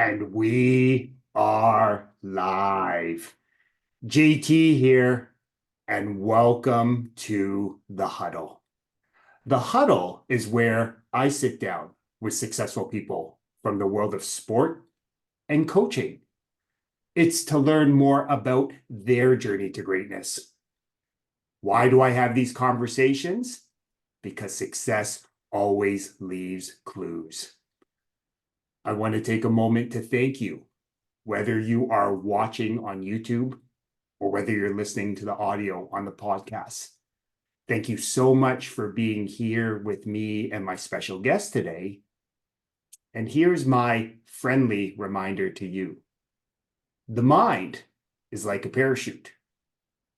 And we are live. JT here, and welcome to the huddle. The huddle is where I sit down with successful people from the world of sport and coaching. It's to learn more about their journey to greatness. Why do I have these conversations? Because success always leaves clues. I want to take a moment to thank you, whether you are watching on YouTube or whether you're listening to the audio on the podcast. Thank you so much for being here with me and my special guest today. And here's my friendly reminder to you. The mind is like a parachute.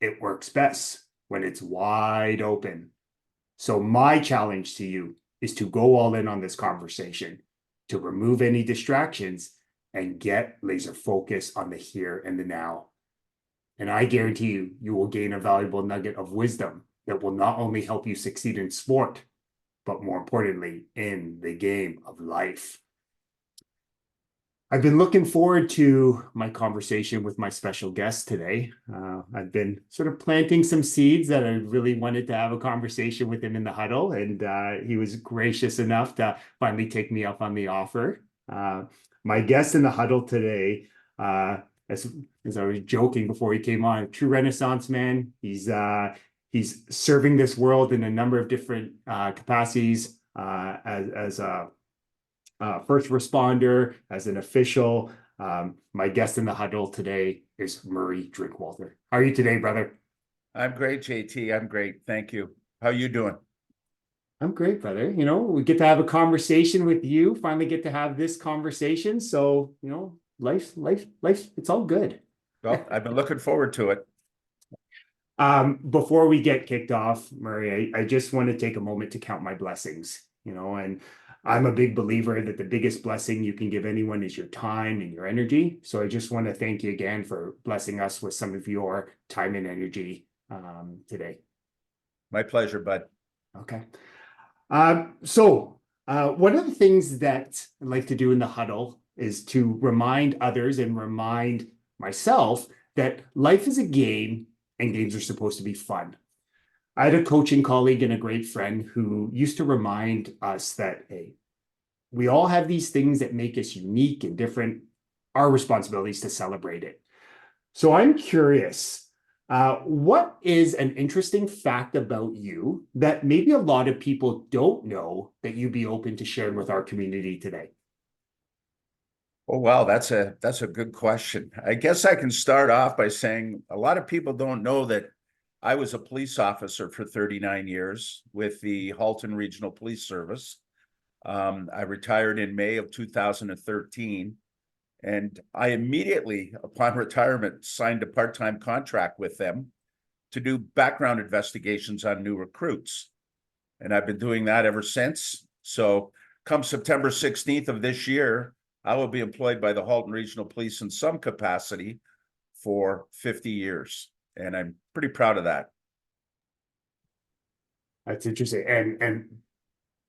It works best when it's wide open. So my challenge to you is to go all in on this conversation, to remove any distractions and get laser focus on the here and the now. And I guarantee you, you will gain a valuable nugget of wisdom that will not only help you succeed in sport, but more importantly, in the game of life. I've been looking forward to my conversation with my special guest today. I've been sort of planting some seeds that I really wanted to have a conversation with him in the huddle, and he was gracious enough to finally take me up on the offer. My guest in the huddle today, as I was joking before he came on, a true Renaissance man. He's serving this world in a number of different capacities as a first responder, as an official. My guest in the huddle today is Murray Drinkwalter. How are you today, brother? I'm great, JT. I'm great. Thank you. How you doing? I'm great, brother. We get to have a conversation with you, finally get to have this conversation. So, life, it's all good. Well, I've been looking forward to it. Before we get kicked off, Murray, I just want to take a moment to count my blessings, and I'm a big believer that the biggest blessing you can give anyone is your time and your energy. So I just want to thank you again for blessing us with some of your time and energy today. My pleasure, bud. Okay. So one of the things that I like to do in the huddle is to remind others and remind myself that life is a game and games are supposed to be fun. I had a coaching colleague and a great friend who used to remind us that, hey, we all have these things that make us unique and different. Our responsibility is to celebrate it. So I'm curious, what is an interesting fact about you that maybe a lot of people don't know that you'd be open to sharing with our community today? Oh, wow, that's a good question. I guess I can start off by saying a lot of people don't know that I was a police officer for 39 years with the Halton Regional Police Service. I retired in May of 2013, and I immediately, upon retirement, signed a part-time contract with them to do background investigations on new recruits. And I've been doing that ever since. So come September 16th of this year, I will be employed by the Halton Regional Police in some capacity for 50 years. And I'm pretty proud of that. That's interesting. And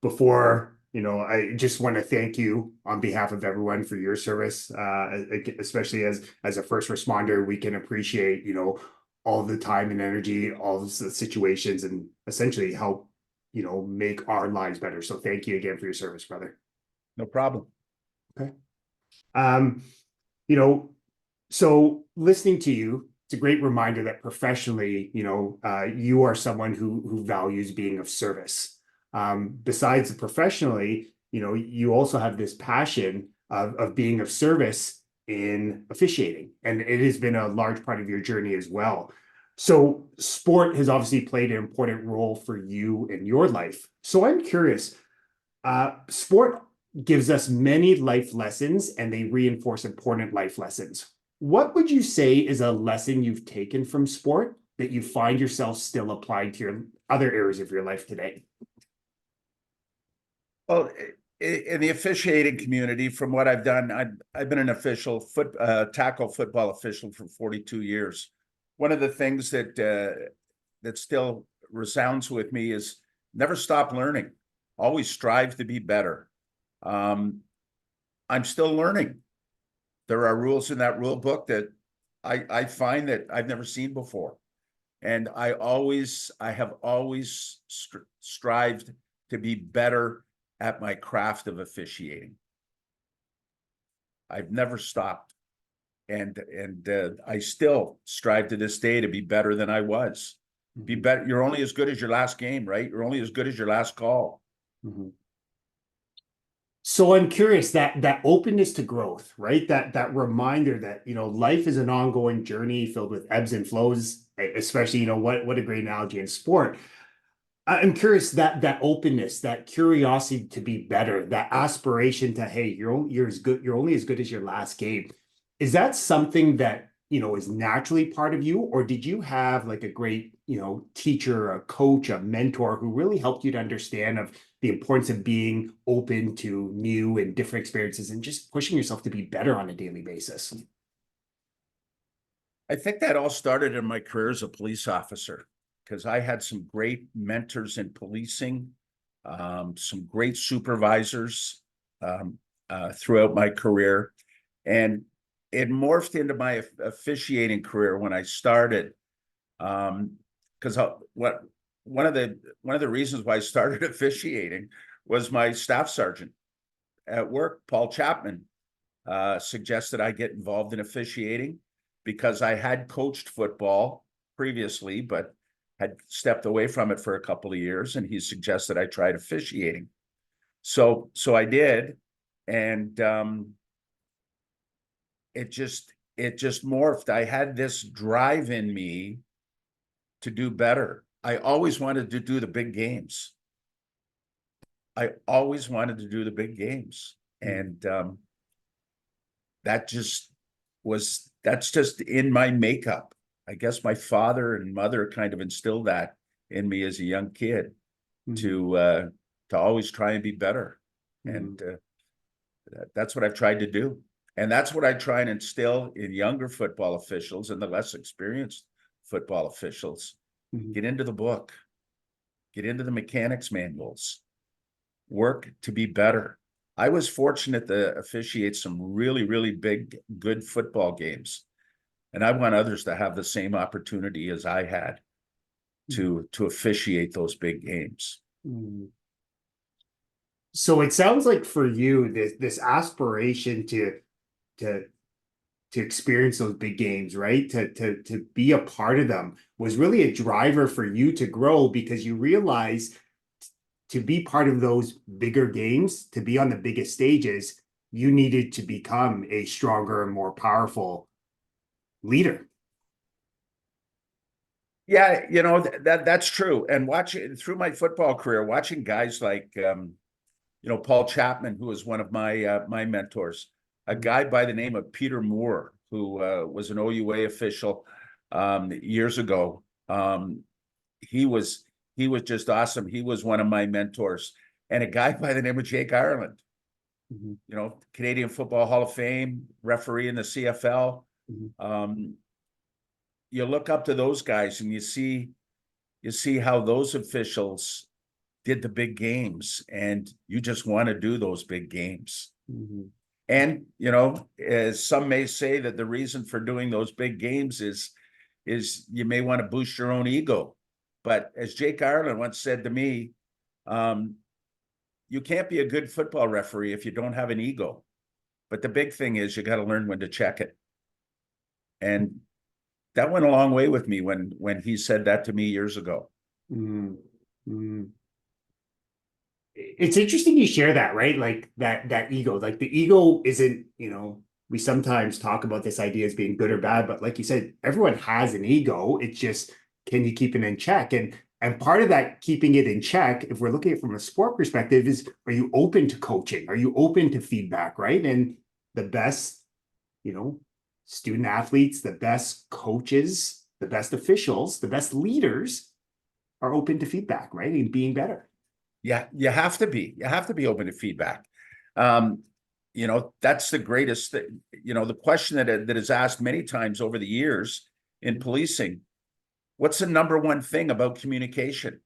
before, I just want to thank you on behalf of everyone for your service, especially as a first responder. We can appreciate, all the time and energy, all the situations, and essentially help, make our lives better. So thank you again for your service, brother. No problem. Okay. So listening to you, it's a great reminder that professionally, you are someone who values being of service. Besides professionally, you also have this passion of being of service in officiating, and it has been a large part of your journey as well. So sport has obviously played an important role for you in your life. So I'm curious, sport gives us many life lessons and they reinforce important life lessons. What would you say is a lesson you've taken from sport that you find yourself still applying to your other areas of your life today? Well, in the officiating community, from what I've done, I've been an official tackle football official for 42 years. One of the things that still resounds with me is never stop learning. Always strive to be better. I'm still learning. There are rules in that rule book that I find that I've never seen before. And I have always strived to be better at my craft of officiating. I've never stopped. And I still strive to this day to be better than I was. Be better. You're only as good as your last game, right? You're only as good as your last call. Mm-hmm. So I'm curious that openness to growth, right? That reminder that, life is an ongoing journey filled with ebbs and flows, especially, what a great analogy in sport. I'm curious that openness, that curiosity to be better, that aspiration to, hey, you're only as good as your last game. Is that something that, is naturally part of you, or did you have like a great, teacher, a coach, a mentor who really helped you to understand of the importance of being open to new and different experiences and just pushing yourself to be better on a daily basis? I think that all started in my career as a police officer, because I had some great mentors in policing, some great supervisors throughout my career. And it morphed into my officiating career when I started. Because one of the reasons why I started officiating was my staff sergeant at work, Paul Chapman, suggested I get involved in officiating because I had coached football previously, but had stepped away from it for a couple of years, and he suggested I tried officiating. So I did, and it just morphed. I had this drive in me to do better. I always wanted to do the big games. And that's just in my makeup. I guess my father and mother kind of instilled that in me as a young kid, to always try and be better. And that's what I've tried to do. And that's what I try and instill in younger football officials and the less experienced football officials. Get into the book, get into the mechanics manuals, work to be better. I was fortunate to officiate some really, really big, good football games. And I want others to have the same opportunity as I had to officiate those big games. So it sounds like for you, this aspiration to experience those big games, right? To be a part of them was really a driver for you to grow, because you realize to be part of those bigger games, to be on the biggest stages, you needed to become a stronger and more powerful leader. Yeah, that's true. And watching through my football career, watching guys like Paul Chapman, who was one of my mentors, a guy by the name of Peter Moore, who was an OUA official years ago. He was just awesome. He was one of my mentors. And a guy by the name of Jake Ireland, Canadian Football Hall of Fame, referee in the CFL. You look up to those guys and you see how those officials did the big games, and you just want to do those big games. And, as some may say, that the reason for doing those big games is you may want to boost your own ego. But as Jake Ireland once said to me, you can't be a good football referee if you don't have an ego. But the big thing is you got to learn when to check it. And that went a long way with me when he said that to me years ago. It's interesting you share that, right? Like that ego, like the ego isn't, we sometimes talk about this idea as being good or bad, but like you said, everyone has an ego. It's just, can you keep it in check? And part of that keeping it in check, if we're looking at it from a sport perspective, is, are you open to coaching? Are you open to feedback, right? And the best, student athletes, the best coaches, the best officials, the best leaders are open to feedback, right? And being better. Yeah, you have to be open to feedback. That's the greatest thing. The question that is asked many times over the years in policing, what's the number one thing about communication?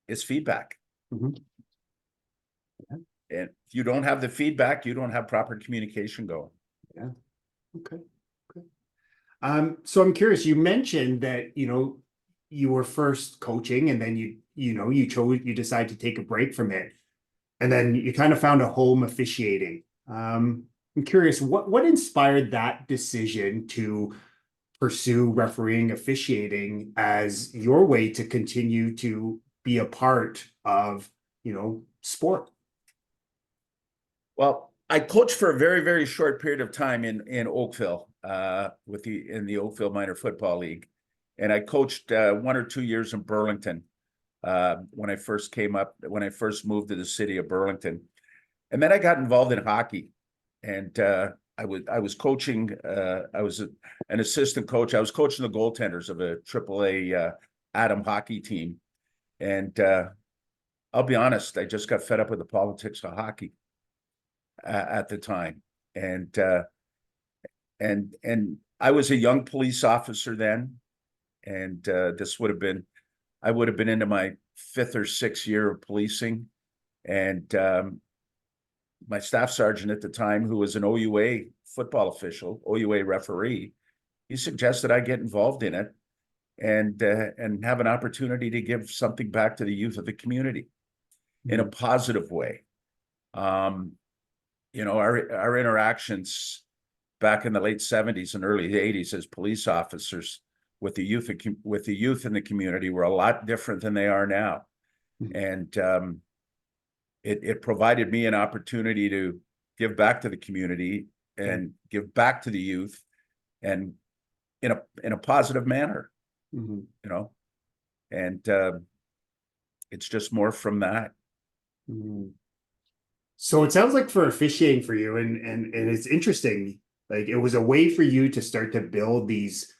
It's feedback. And if you don't have the feedback, you don't have proper communication going. Yeah. Okay. Okay. So I'm curious, you mentioned that, you were first coaching and then you decided to take a break from it. And then you kind of found a home officiating. I'm curious, what inspired that decision to pursue refereeing officiating as your way to continue to be a part of, sport? Well, I coached for a very, very short period of time in Oakville, in the Oakville Minor Football League, and I coached 1 or 2 years in Burlington when I first moved to the city of Burlington, and then I got involved in hockey, and I was coaching. I was an assistant coach. I was coaching the goaltenders of a AAA Atom hockey team, and I'll be honest, I just got fed up with the politics of hockey at the time, and I was a young police officer then, and this would have been I would have been into my fifth or sixth year of policing, and my staff sergeant at the time, who was an OUA football official, OUA referee, he suggested I get involved in it and have an opportunity to give something back to the youth of the community in a positive way. Our interactions back in the late 70s and early 80s as police officers with the youth in the community were a lot different than they are now. And it provided me an opportunity to give back to the community and give back to the youth, and in a positive manner, and it's just more from that. So it sounds like for officiating for you, and it's interesting, like it was a way for you to start to build these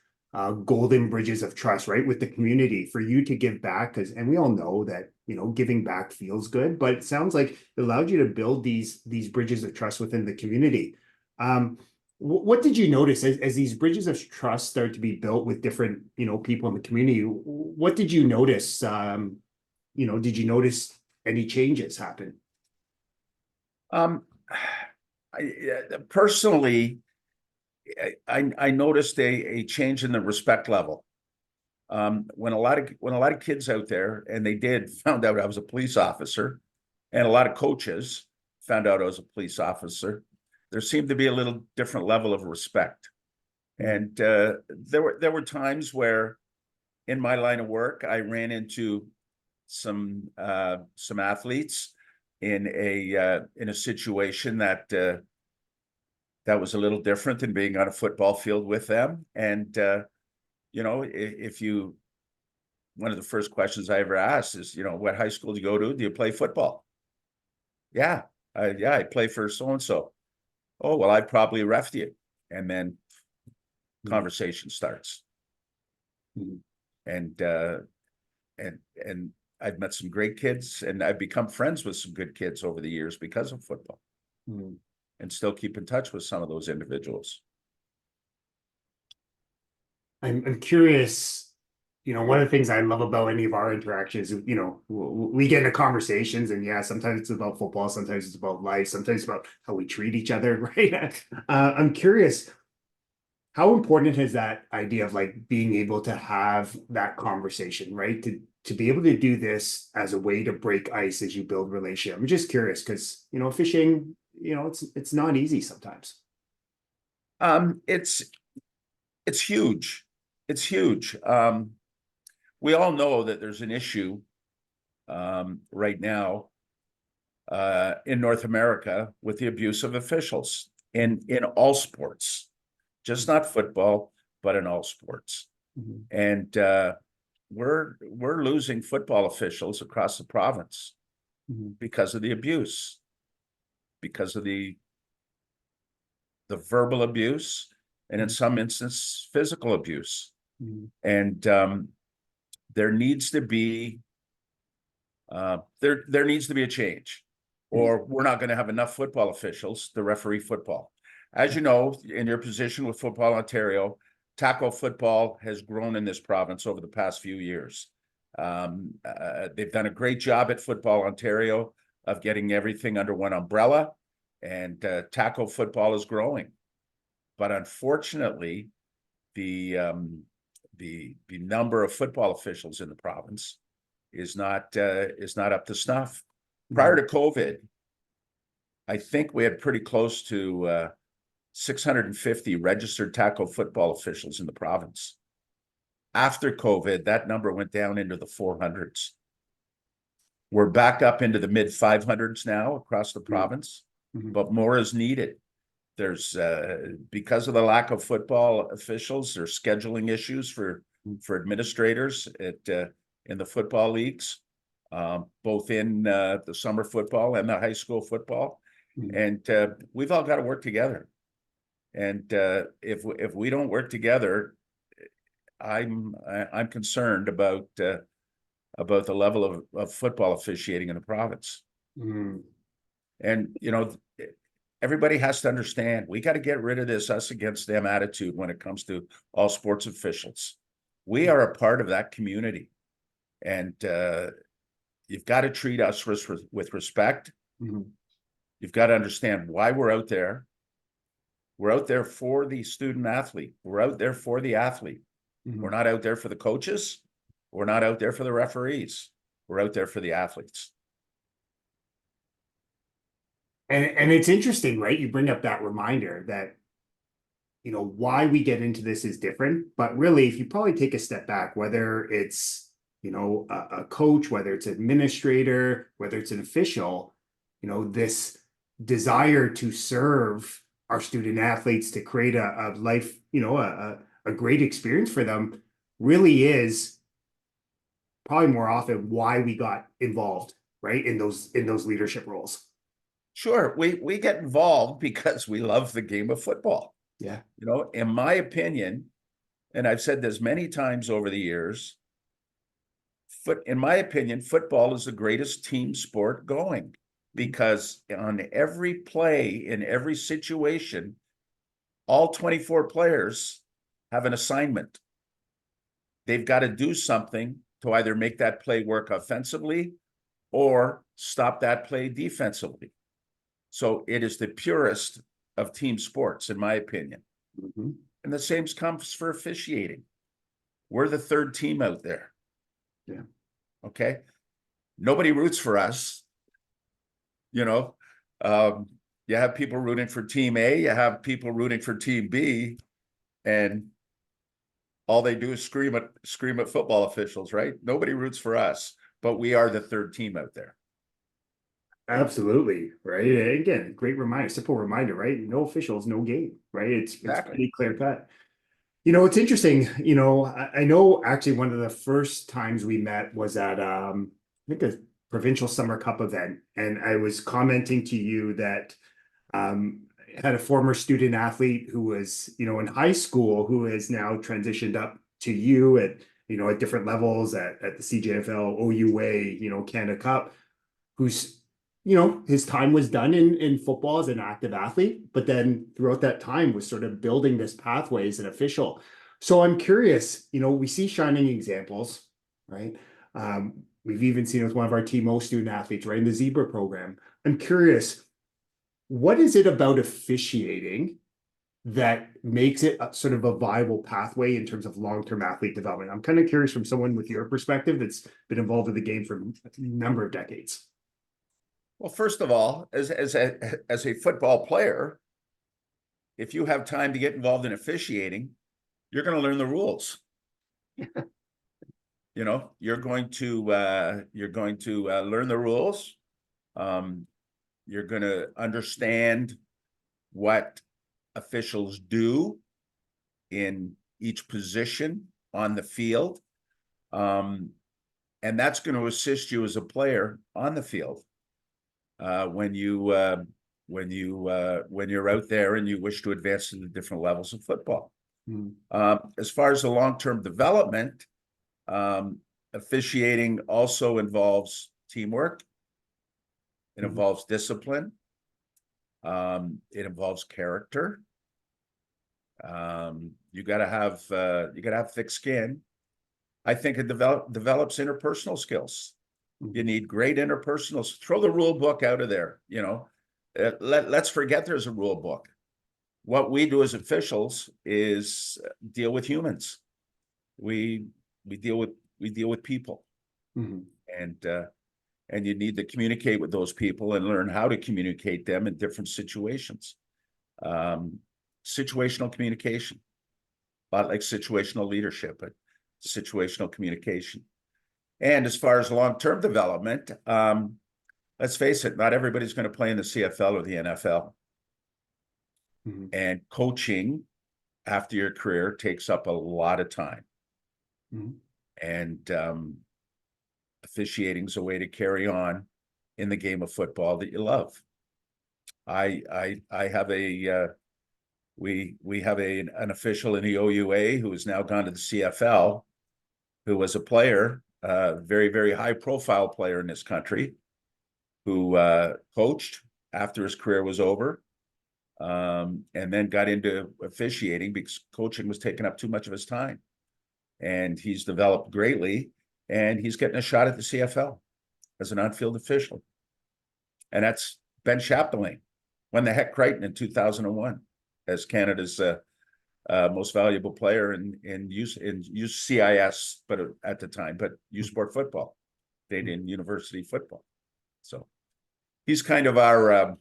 golden bridges of trust, right, with the community, for you to give back, and we all know that giving back feels good, but it sounds like it allowed you to build these bridges of trust within the community. What did you notice as these bridges of trust start to be built with different people in the community? What did you notice? Did you notice any changes happen? Personally, I noticed a change in the respect level. When a lot of kids out there, and found out I was a police officer, and a lot of coaches found out I was a police officer, there seemed to be a little different level of respect. And there were times where, in my line of work, I ran into some athletes in a situation that was a little different than being on a football field with them. And one of the first questions I ever asked is, what high school do you go to? Do you play football? Yeah, I play for so and so. Oh, well, I probably reffed you, and then conversation starts. And I've met some great kids, and I've become friends with some good kids over the years because of football, and still keep in touch with some of those individuals. I'm curious, one of the things I love about any of our interactions, we get into conversations, and yeah, sometimes it's about football, sometimes it's about life, sometimes it's about how we treat each other, right? I'm curious, how important is that idea of like being able to have that conversation, right? To be able to do this as a way to break ice as you build relationship. I'm just curious because fishing, it's not easy sometimes. It's huge. It's huge. We all know that there's an issue right now in North America with the abuse of officials in all sports, just not football, but in all sports. And we're losing football officials across the province because of the abuse, because of the verbal abuse, and in some instances, physical abuse. And there needs to be there needs to be a change, or we're not going to have enough football officials to referee football. As you know, in your position with Football Ontario, tackle football has grown in this province over the past few years. They've done a great job at Football Ontario of getting everything under one umbrella, and tackle football is growing. but unfortunately, the number of football officials in the province is not up to snuff. Prior to COVID, I think we had pretty close to 650 registered tackle football officials in the province. After COVID, that number went down into the 400s. We're back up into the mid 500s now across the province, but more is needed. There's because of the lack of football officials, there's scheduling issues for administrators in the football leagues, both in the summer football and the high school football. And we've all got to work together. And if we don't work together, I'm concerned about the level of football officiating in the province. And everybody has to understand, we got to get rid of this us against them attitude when it comes to all sports officials. We are a part of that community, and you've got to treat us with respect. You've got to understand why we're out there. We're out there for the student athlete. We're out there for the athlete. We're not out there for the coaches. We're not out there for the referees. We're out there for the athletes. And it's interesting, right? You bring up that reminder that, why we get into this is different. But really, if you probably take a step back, whether it's, a coach, whether it's an administrator, whether it's an official, this desire to serve our student athletes, to create a life, a great experience for them, really is probably more often why we got involved, right? In those leadership roles. Sure, we get involved because we love the game of football. Yeah. In my opinion, and I've said this many times over the years, in my opinion, football is the greatest team sport going, because on every play, in every situation, all 24 players have an assignment. They've got to do something to either make that play work offensively or stop that play defensively. So it is the purest of team sports, in my opinion. And the same comes for officiating. We're the third team out there. Yeah. Okay. Nobody roots for us. You have people rooting for team A, you have people rooting for team B, and all they do is scream at football officials, right? Nobody roots for us, but we are the third team out there. Absolutely, right? Again, great reminder, simple reminder, right? No officials, no game, right? It's pretty clear cut. It's interesting. I know actually one of the first times we met was at I think a provincial summer cup event, and I was commenting to you that had a former student athlete who was in high school, who has now transitioned up to you at at different levels at the CJFL, OUA, Canada Cup, who's his time was done in football as an active athlete, but then throughout that time was sort of building this pathway as an official. So I'm curious, we see shining examples, right? We've even seen it with one of our TMO student athletes, right, in the Zebra program. I'm curious, what is it about officiating that makes it sort of a viable pathway in terms of long-term athlete development? I'm kind of curious from someone with your perspective that's been involved in the game for a number of decades. Well, first of all, as a football player, if you have time to get involved in officiating, you're going to learn the rules. You're going to learn the rules. You're going to understand what officials do in each position on the field, and that's going to assist you as a player on the field. When you're out there and you wish to advance to the different levels of football. As far as the long-term development, officiating also involves teamwork. It involves discipline. It involves character. You got to have thick skin. I think it develops interpersonal skills. You need great interpersonal. Throw the rule book out of there. Let's forget there's a rule book. what we do as officials is deal with humans. We deal with people, Mhm. and you need to communicate with those people and learn how to communicate them in different situations. Situational communication, a lot like situational leadership, but situational communication. And as far as long-term development, let's face it, not everybody's going to play in the CFL or the NFL. Mhm. And coaching after your career takes up a lot of time. Mhm. And officiating is a way to carry on in the game of football that you love. I have a we have an official in the OUA who has now gone to the CFL, who was a player, very, very high profile player in this country, who coached after his career was over, and then got into officiating because coaching was taking up too much of his time. And he's developed greatly, and he's getting a shot at the CFL as an on-field official. And that's Ben Chapdelaine, won the Heck Crichton in 2001 as Canada's most valuable player in UCIS, but at the time, but U Sport football, Canadian University football. So he's kind of our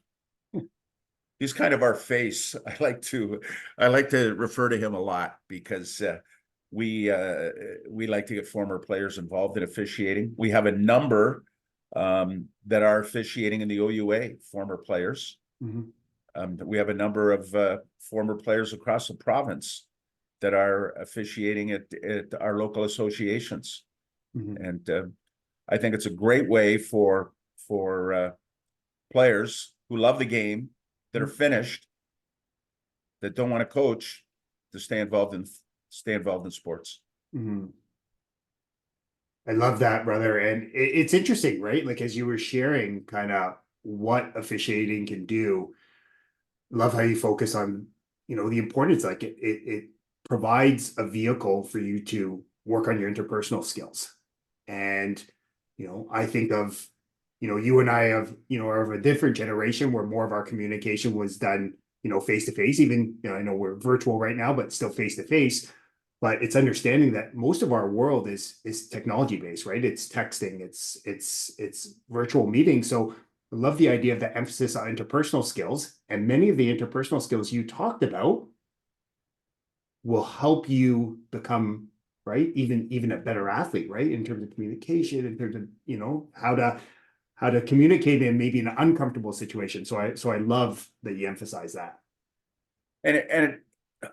face. I like to refer to him a lot because we like to get former players involved in officiating. We have a number that are officiating in the OUA, former players. Mhm. We have a number of former players across the province that are officiating at our local associations. Mhm. And I think it's a great way for players who love the game, that are finished, that don't want to coach, to stay involved in sports. Mhm. I love that, brother. And it's interesting, right? Like as you were sharing kind of what officiating can do, love how you focus on, the importance, like it provides a vehicle for you to work on your interpersonal skills. And, I think of, you and I have, are of a different generation where more of our communication was done, face to face, even, I know we're virtual right now, but still face to face. But it's understanding that most of our world is technology based, right? It's texting, it's virtual meetings. So I love the idea of the emphasis on interpersonal skills, and many of the interpersonal skills you talked about will help you become, right, even a better athlete, right, in terms of communication, in terms of how to communicate in maybe an uncomfortable situation. So I love that you emphasize that. And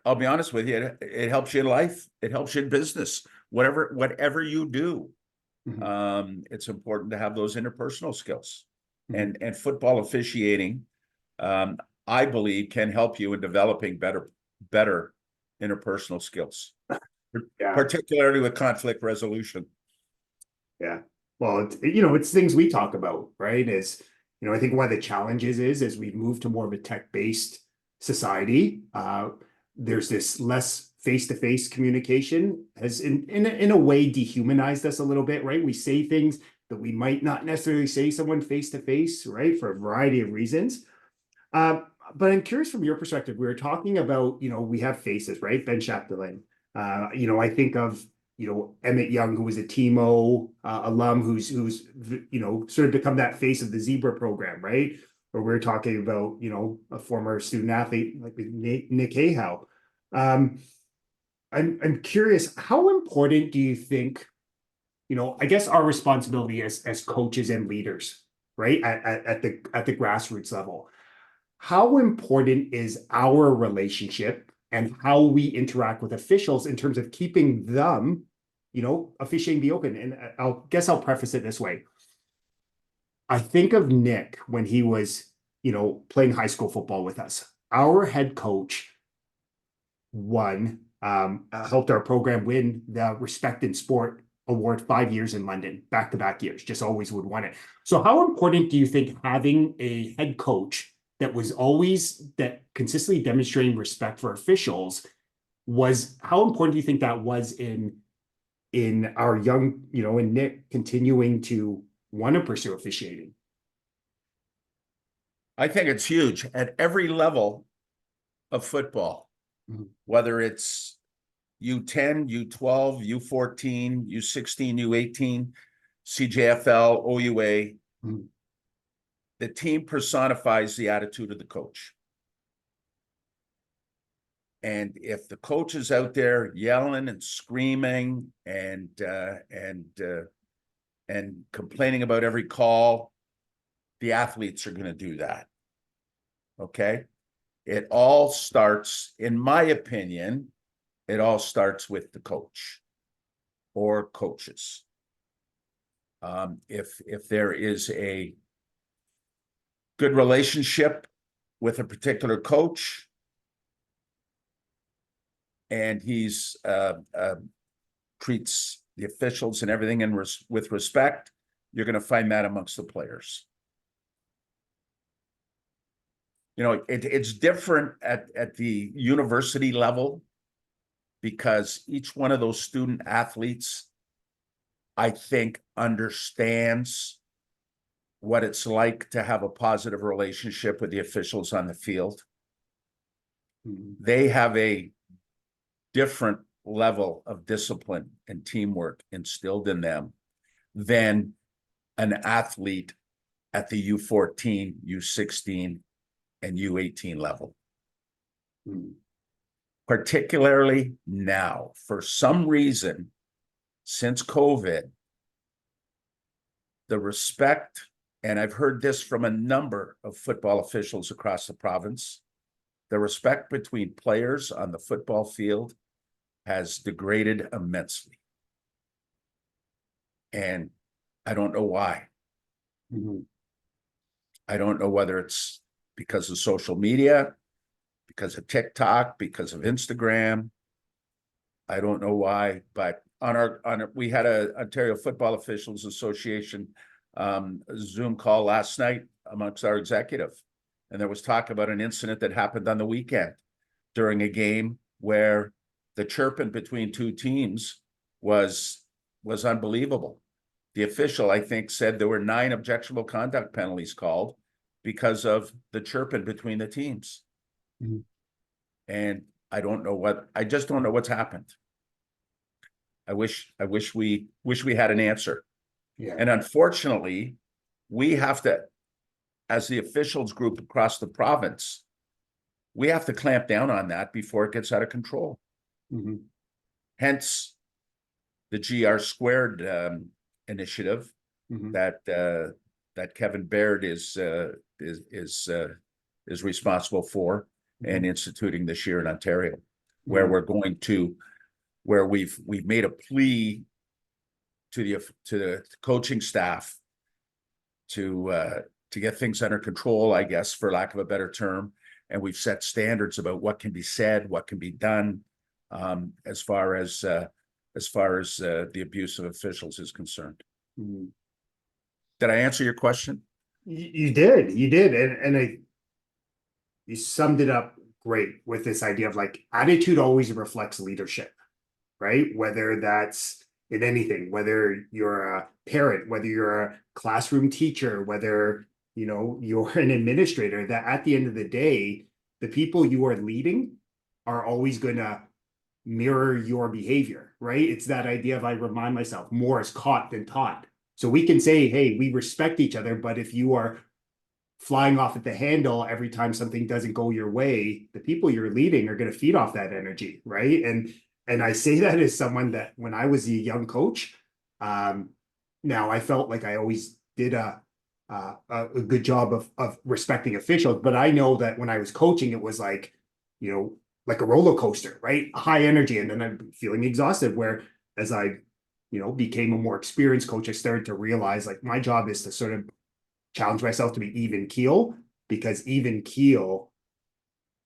I'll be honest with you, it helps you in life. It helps you in business. Whatever you do, Mhm. it's important to have those interpersonal skills. Mhm. And football officiating, I believe, can help you in developing better interpersonal skills, Yeah. particularly with conflict resolution. Yeah. Well, it's things we talk about, right? I think one of the challenges is as we move to more of a tech-based society, there's this less face-to-face communication has in a way dehumanized us a little bit, right? We say things that we might not necessarily say someone face-to-face, right? For a variety of reasons. But I'm curious from your perspective, we were talking about, we have faces, right? Ben Chapdelaine. I think of, Emmett Young, who was a TMO alum, who's sort of become that face of the Zebra program, right? Or we're talking about, a former student athlete like Nick Ahau. Um, I'm curious, how important do you think, I guess our responsibility as coaches and leaders, right, at the grassroots level, how important is our relationship and how we interact with officials in terms of keeping them, officiating the open? And I'll preface it this way. I think of Nick when he was, playing high school football with us. Our head coach helped our program win the Respect in Sport award 5 years in London, back-to-back years, just always would win it. So how important do you think having a head coach that consistently demonstrating respect for officials how important do you think that was in our young, in Nick continuing to want to pursue officiating? I think it's huge at every level of football, Mhm. whether it's U10, U12, U14, U16, U18, CJFL, OUA, Mhm. the team personifies the attitude of the coach. And if the coach is out there yelling and screaming and complaining about every call, the athletes are going to do that. Okay. It all starts, in my opinion, it all starts with the coach or coaches. If there is a good relationship with a particular coach and he's treats the officials and everything with respect, you're going to find that amongst the players. You know, it's different at the university level because each one of those student athletes, I think, understands what it's like to have a positive relationship with the officials on the field. Mhm. They have a different level of discipline and teamwork instilled in them than an athlete at the U14, U16, and U18 level. Mhm. Particularly now, for some reason, since COVID, the respect, and I've heard this from a number of football officials across the province, the respect between players on the football field has degraded immensely. And I don't know why. Mhm. I don't know whether it's because of social media, because of TikTok, because of Instagram. I don't know why, but we had a Ontario Football Officials Association Zoom call last night amongst our executive, and there was talk about an incident that happened on the weekend during a game where the chirping between two teams was unbelievable. The official, I think, said there were 9 objectionable conduct penalties called because of the chirping between the teams. Mhm. And I just don't know what's happened. I wish we had an answer. Yeah. And unfortunately, we have to, as the officials group across the province, we have to clamp down on that before it gets out of control. Mhm. Hence the GR squared initiative Mhm. that Kevin Baird is responsible for and Mhm. instituting this year in Ontario, where Mhm. we're going to where we've made a plea to the coaching staff to get things under control, I guess, for lack of a better term, and we've set standards about what can be said, what can be done, as far as the abuse of officials is concerned. Mhm. Did I answer your question? You did, and you summed it up great with this idea of like attitude always reflects leadership, right? Whether that's in anything, whether you're a parent, whether you're a classroom teacher, whether you're an administrator, that at the end of the day, the people you are leading are always going to mirror your behavior, right? It's that idea of I remind myself, more is caught than taught. So we can say, hey, we respect each other, but if you are flying off at the handle every time something doesn't go your way, the people you're leading are going to feed off that energy, right? And I say that as someone that when I was a young coach, now I felt like I always did a good job of respecting officials, but I know that when I was coaching, it was like, like a roller coaster, right? High energy, and then I'm feeling exhausted. Where as I, became a more experienced coach, I started to realize like my job is to sort of challenge myself to be even keel, because even keel,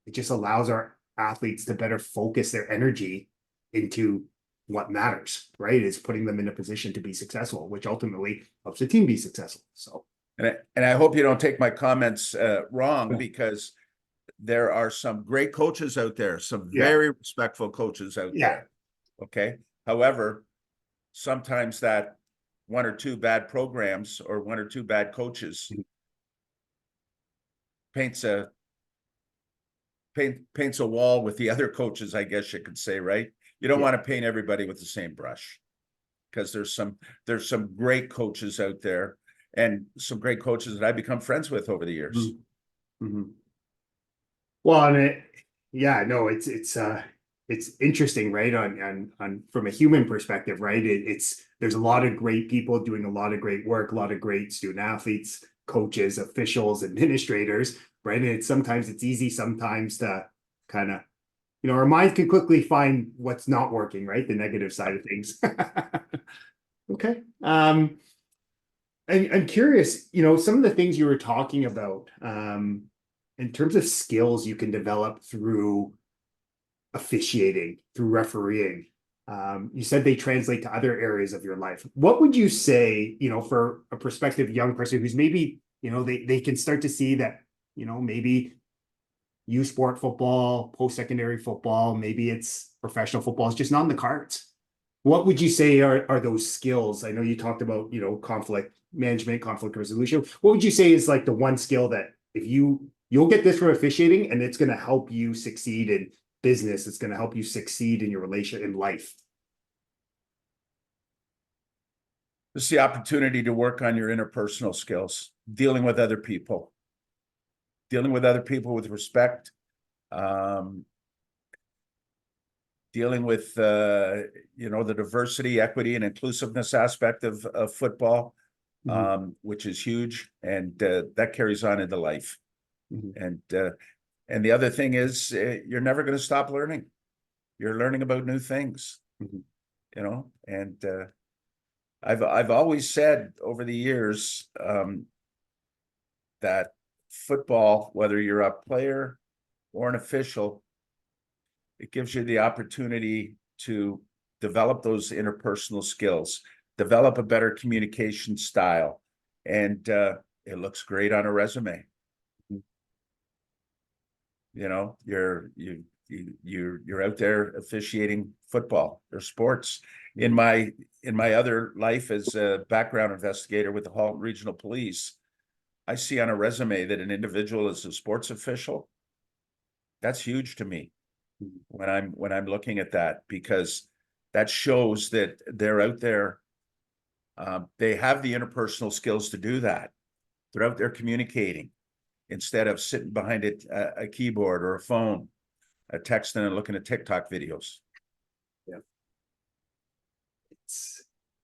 it just allows our athletes to better focus their energy into what matters, right? Is putting them in a position to be successful, which ultimately helps the team be successful. So, and I hope you don't take my comments wrong, because there are some great coaches out there, some yeah, very respectful coaches out yeah, there. Okay. However, sometimes that 1 or 2 bad programs or 1 or 2 bad coaches paints a paints a wall with the other coaches, I guess you could say, right? You don't Yeah. want to paint everybody with the same brush, because there's some great coaches out there, and some great coaches that I've become friends with over the years. Mm-hmm. Well, and yeah, no, it's interesting, right? On from a human perspective, right? It's there's a lot of great people doing a lot of great work, a lot of great student athletes, coaches, officials, administrators, right? And sometimes it's easy sometimes to kind of, our minds can quickly find what's not working, right? The negative side of things. Okay. I'm curious, some of the things you were talking about, in terms of skills you can develop through officiating, through refereeing. You said they translate to other areas of your life. What would you say, for a prospective young person who's maybe, they can start to see that, maybe youth sport football, post-secondary football, maybe it's professional football, it's just not in the cards. What would you say are those skills? I know you talked about, conflict management, conflict resolution. What would you say is like the one skill that if you'll get this from officiating, and it's going to help you succeed in business, it's going to help you succeed in your relation in life? It's the opportunity to work on your interpersonal skills, dealing with other people with respect, dealing with the diversity, equity, and inclusiveness aspect of football, which is huge, and that carries on into life. And the other thing is, you're never going to stop learning. You're learning about new things, and I've always said over the years, that football, whether you're a player or an official, it gives you the opportunity to develop those interpersonal skills, develop a better communication style, and it looks great on a resume. You're out there officiating football or sports. In my other life as a background investigator with the Halton Regional Police, I see on a resume that an individual is a sports official. That's huge to me when I'm looking at that, because that shows that they're out there. They have the interpersonal skills to do that. They're out there communicating instead of sitting behind a keyboard or a phone, texting and looking at TikTok videos. Yeah.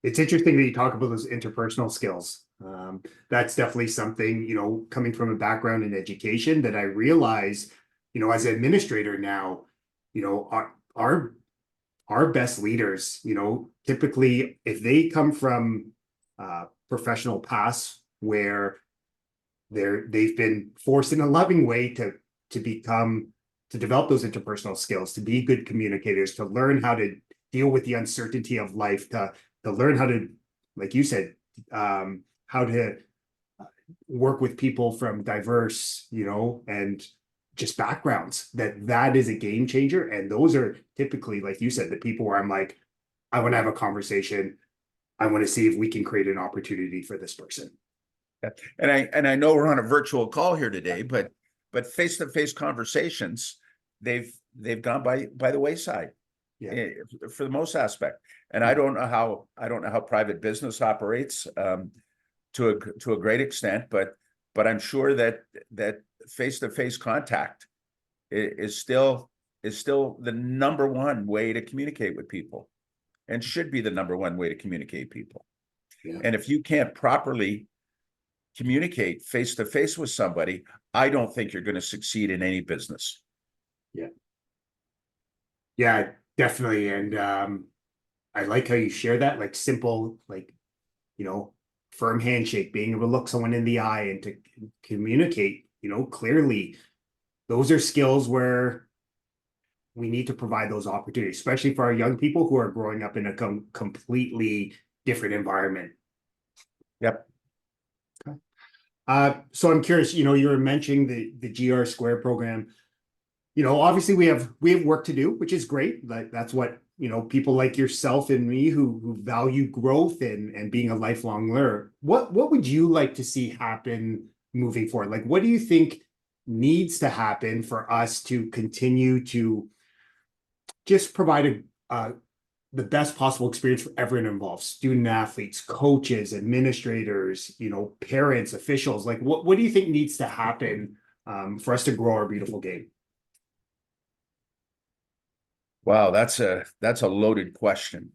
It's interesting that you talk about those interpersonal skills. That's definitely something, coming from a background in education, that I realize, as an administrator now, our best leaders, typically if they come from professional paths where they've been forced in a loving way to develop those interpersonal skills, to be good communicators, to learn how to deal with the uncertainty of life, to learn how to, like you said, how to work with people from diverse, and just backgrounds, that is a game changer. And those are typically, like you said, the people where I'm like, I want to have a conversation. I want to see if we can create an opportunity for this person. And I know we're on a virtual call here today, but face-to-face conversations, they've gone by the wayside, for the most aspect. And I don't know how private business operates, to a great extent, but I'm sure that face-to-face contact is still the number one way to communicate with people, and should be the number one way to communicate people. Yeah. And if you can't properly communicate face-to-face with somebody, I don't think you're going to succeed in any business. Yeah, definitely. And I like how you share that, like simple, like, firm handshake, being able to look someone in the eye and to communicate, clearly. Those are skills where we need to provide those opportunities, especially for our young people who are growing up in a completely different environment. Yep. So I'm curious, you were mentioning the GR Square program. Obviously we have work to do, which is great. That's what, people like yourself and me who value growth and being a lifelong learner. What would you like to see happen moving forward? Like, what do you think needs to happen for us to continue to just provide the best possible experience for everyone involved, student athletes, coaches, administrators, parents, officials? Like, what do you think needs to happen for us to grow our beautiful game? Wow, that's a loaded question.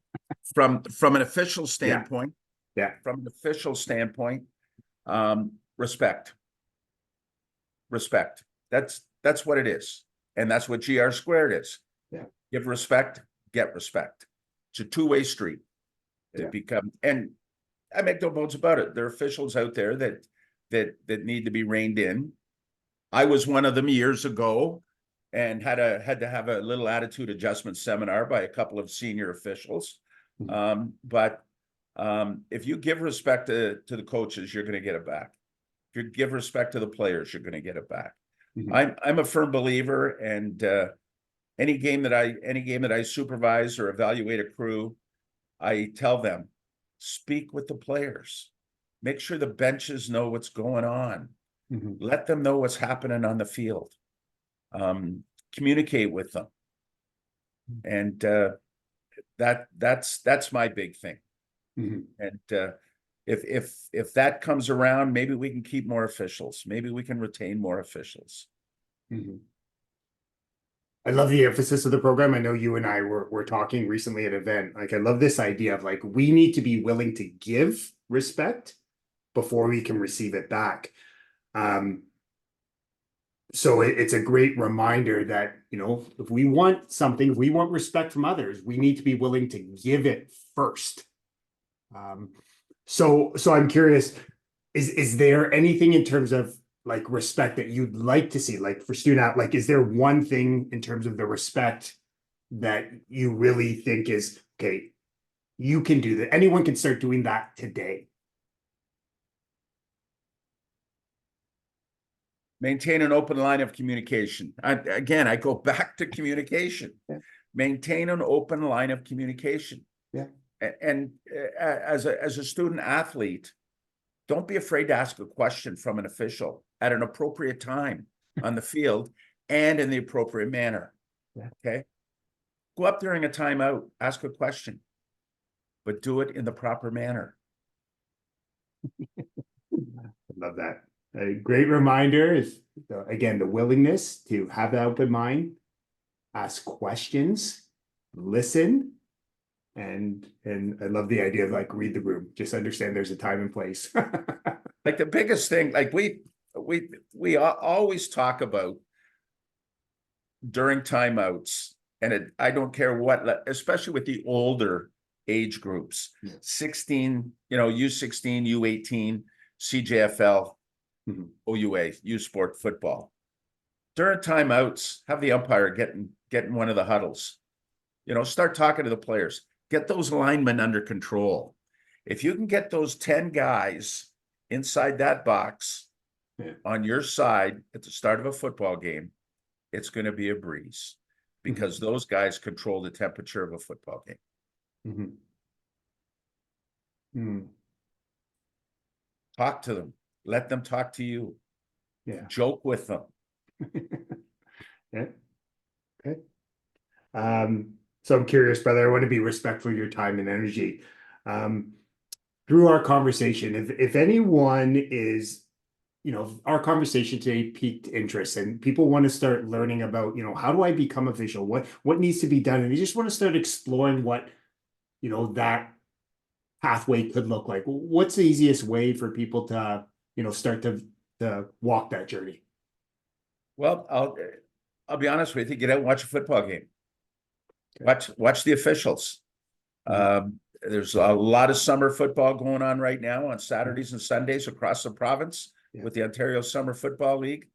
From an official standpoint, Yeah. from an official standpoint, respect. Respect. That's what it is. And that's what GR squared is. Yeah. Give respect, get respect. It's a two-way street. Yeah. And I make no bones about it. There are officials out there that need to be reined in. I was one of them years ago and had to have a little attitude adjustment seminar by a couple of senior officials. But if you give respect to the coaches, you're going to get it back. If you give respect to the players, you're going to get it back. I'm a firm believer, and any game that I supervise or evaluate a crew, I tell them, speak with the players. Make sure the benches know what's going on. Let them know what's happening on the field. Communicate with them. And that's my big thing. And if that comes around, maybe we can keep more officials. Maybe we can retain more officials. I love the emphasis of the program. I know you and I were talking recently at an event. Like, I love this idea of like, we need to be willing to give respect before we can receive it back. So it's a great reminder that, if we want something, if we want respect from others, we need to be willing to give it first. So I'm curious, is there anything in terms of like respect that you'd like to see, like for student, like, is there one thing in terms of the respect that you really think is, okay, you can do that? Anyone can start doing that today. Maintain an open line of communication. I go back to communication. Yeah. Maintain an open line of communication. Yeah. And as a student athlete, don't be afraid to ask a question from an official at an appropriate time on the field and in the appropriate manner. Yeah. Okay. Go up during a timeout, ask a question, but do it in the proper manner. I love that. A great reminder is, again, the willingness to have that open mind, ask questions, listen, and I love the idea of like, read the room. Just understand there's a time and place. Like the biggest thing, like we always talk about during timeouts, and I don't care what, especially with the older age groups, 16, U16, U18, CJFL, OUA, U Sport football. During timeouts, have the umpire getting one of the huddles. Start talking to the players. Get those linemen under control. If you can get those 10 guys inside that box on your side at the start of a football game, it's going to be a breeze, because those guys control the temperature of a football game. Talk to them. Let them talk to you. Yeah. Joke with them. Yeah. Okay. So I'm curious, brother, I want to be respectful of your time and energy. Through our conversation, if anyone is, our conversation today piqued interest and people want to start learning about, how do I become official? What needs to be done? And they just want to start exploring what, that pathway could look like. What's the easiest way for people to, start to walk that journey? Well, I'll be honest with you. Get out and watch a football game. Watch the officials. There's a lot of summer football going on right now on Saturdays and Sundays across the province with the Ontario Summer Football League.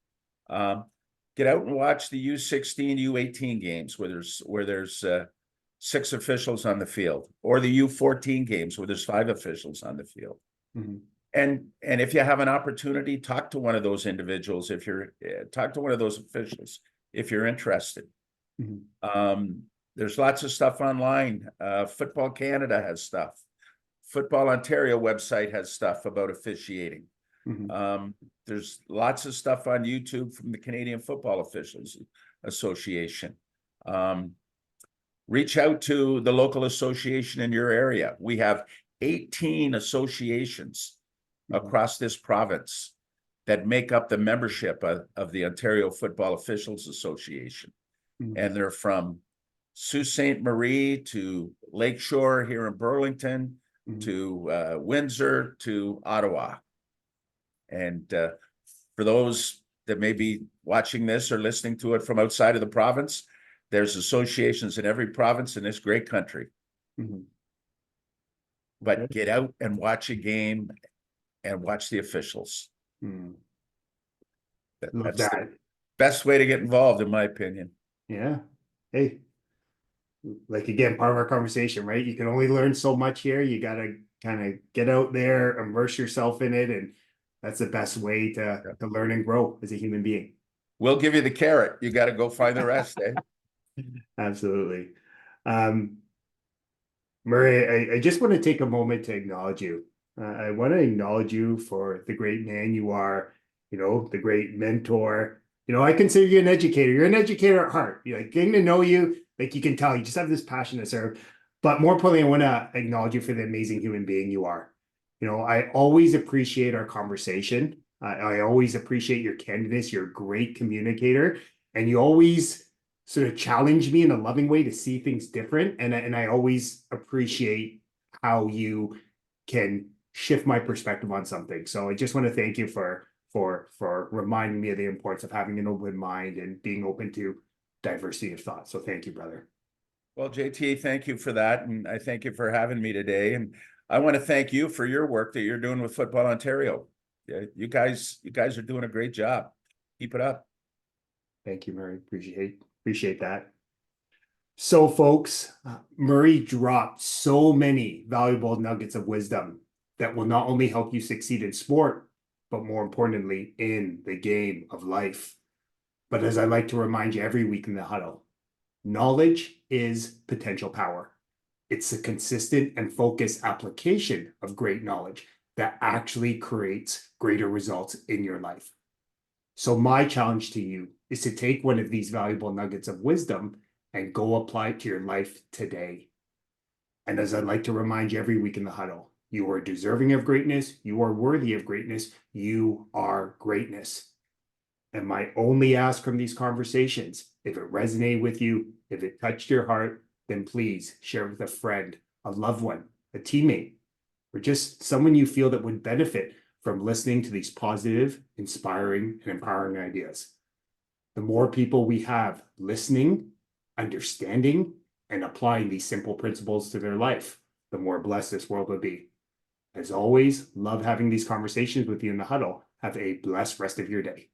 Get out and watch the U16, U18 games where there's 6 officials on the field, or the U14 games where there's 5 officials on the field. And if you have an opportunity, talk to one of those individuals. Talk to one of those officials if you're interested. There's lots of stuff online. Football Canada has stuff. Football Ontario website has stuff about officiating. Mhm. There's lots of stuff on YouTube from the Canadian Football Officials Association. Reach out to the local association in your area. We have 18 associations Mhm. across this province that make up the membership of the Ontario Football Officials Association. Mhm. And they're from Sault Ste. Marie to Lakeshore here in Burlington, Mhm. to Windsor, to Ottawa. And for those that may be watching this or listening to it from outside of the province, there's associations in every province in this great country. Mhm. But get out and watch a game and watch the officials. Mhm. Love That's the that. best way to get involved, in my opinion. Yeah. Hey, like again, part of our conversation, right? You can only learn so much here. You got to kind of get out there, immerse yourself in it, and that's the best way to learn and grow as a human being. We'll give you the carrot. You got to go find the rest, eh? Absolutely. Um, Murray, I just want to take a moment to acknowledge you. I want to acknowledge you for the great man you are, the great mentor. I consider you an educator. You're an educator at heart. You're like getting to know you, like you can tell, you just have this passion to serve. But more importantly, I want to acknowledge you for the amazing human being you are. I always appreciate our conversation. I always appreciate your candidness. You're a great communicator, and you always sort of challenge me in a loving way to see things different. And I always appreciate how you can shift my perspective on something. So I just want to thank you for reminding me of the importance of having an open mind and being open to diversity of thought. So thank you, brother. Well, JT, thank you for that. And I thank you for having me today. And I want to thank you for your work that you're doing with Football Ontario. Yeah, you guys are doing a great job. Keep it up. Thank you, Murray. Appreciate that. So, folks, Murray dropped so many valuable nuggets of wisdom that will not only help you succeed in sport, but more importantly, in the game of life. But as I like to remind you every week in the huddle, knowledge is potential power. It's a consistent and focused application of great knowledge that actually creates greater results in your life. So, my challenge to you is to take one of these valuable nuggets of wisdom and go apply it to your life today. And as I'd like to remind you every week in the huddle, you are deserving of greatness. You are worthy of greatness. You are greatness. And my only ask from these conversations, if it resonated with you, if it touched your heart, then please share it with a friend, a loved one, a teammate, or just someone you feel that would benefit from listening to these positive, inspiring, and empowering ideas. The more people we have listening, understanding, and applying these simple principles to their life, the more blessed this world will be. As always, love having these conversations with you in the huddle. Have a blessed rest of your day.